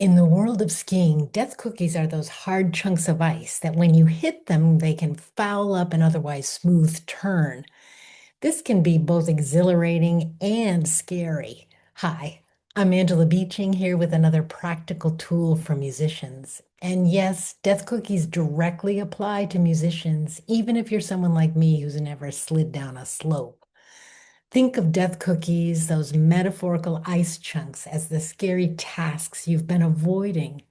In the world of skiing, death cookies are those hard chunks of ice that when you hit them, they can foul up an otherwise smooth turn. This can be both exhilarating and scary. Hi, I'm Angela Beeching here with another practical tool for musicians. And yes, death cookies directly apply to musicians, even if you're someone like me who's never slid down a slope. Think of death cookies, those metaphorical ice chunks, as the scary tasks you've been avoiding.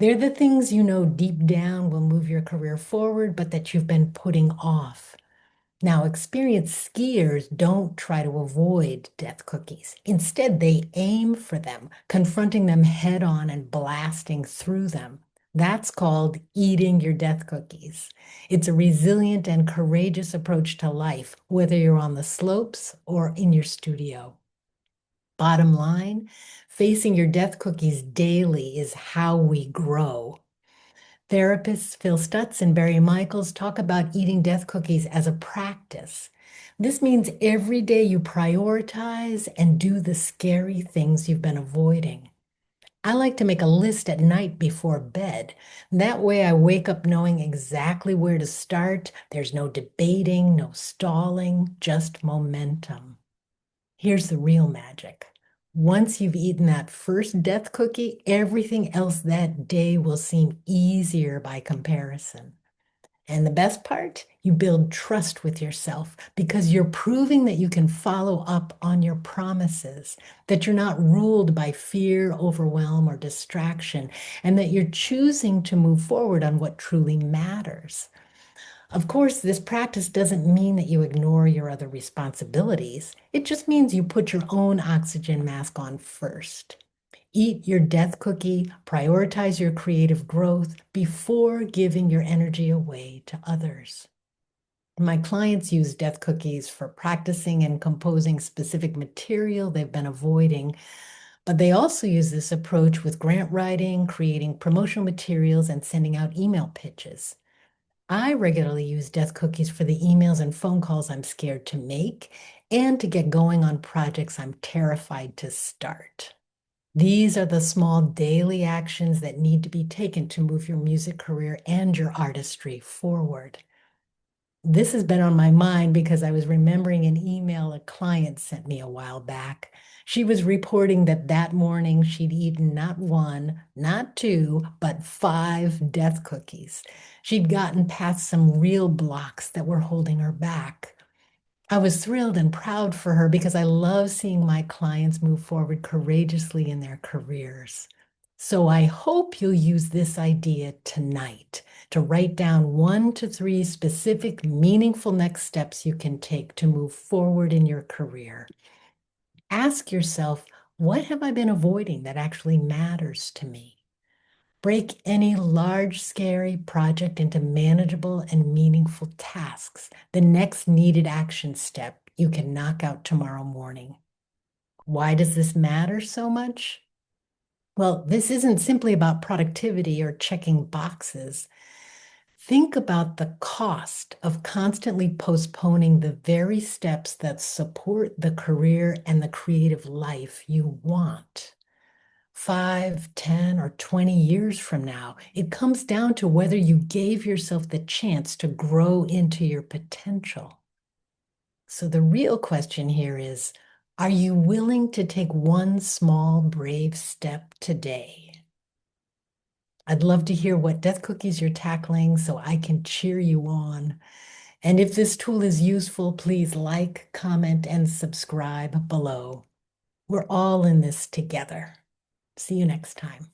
They're the things you know deep down will move your career forward, but that you've been putting off. Now, experienced skiers don't try to avoid death cookies. Instead, they aim for them, confronting them head on and blasting through them. That's called eating your death cookies. It's a resilient and courageous approach to life, whether you're on the slopes or in your studio. Bottom line, facing your death cookies daily is how we grow. Therapists Phil Stutz and Michels talk about eating death cookies as a practice. This means every day you prioritize and do the scary things you've been avoiding. I like to make a list at night before bed. That way I wake up knowing exactly where to start. There's no debating, no stalling, just momentum. Here's the real magic. Once you've eaten that first death cookie, everything else that day will seem easier by comparison. And the best part, you build trust with yourself because you're proving that you can follow up on your promises, that you're not ruled by fear, overwhelm, or distraction, and that you're choosing to move forward on what truly matters. Of course, this practice doesn't mean that you ignore your other responsibilities. It just means you put your own oxygen mask on first. Eat your death cookie, prioritize your creative growth before giving your energy away to others. My clients use death cookies for practicing and composing specific material they've been avoiding, but they also use this approach with grant writing, creating promotional materials, and sending out email pitches. I regularly use death cookies for the emails and phone calls I'm scared to make and to get going on projects I'm terrified to start. These are the small daily actions that need to be taken to move your music career and your artistry forward. This has been on my mind because I was remembering an email a client sent me a while back. She was reporting that that morning she'd eaten not one, not two, but 5 death cookies. She'd gotten past some real blocks that were holding her back. I was thrilled and proud for her because I love seeing my clients move forward courageously in their careers. So I hope you'll use this idea tonight to write down 1 to 3 specific, meaningful next steps you can take to move forward in your career. Ask yourself, what have I been avoiding that actually matters to me? Break any large, scary project into manageable and meaningful tasks, the next needed action step you can knock out tomorrow morning. Why does this matter so much? Well, this isn't simply about productivity or checking boxes. Think about the cost of constantly postponing the very steps that support the career and the creative life you want. 5, 10, or 20 years from now, it comes down to whether you gave yourself the chance to grow into your potential. So the real question here is, are you willing to take one small, brave step today? I'd love to hear what death cookies you're tackling so I can cheer you on. And if this tool is useful, please like, comment, and subscribe below. We're all in this together. See you next time.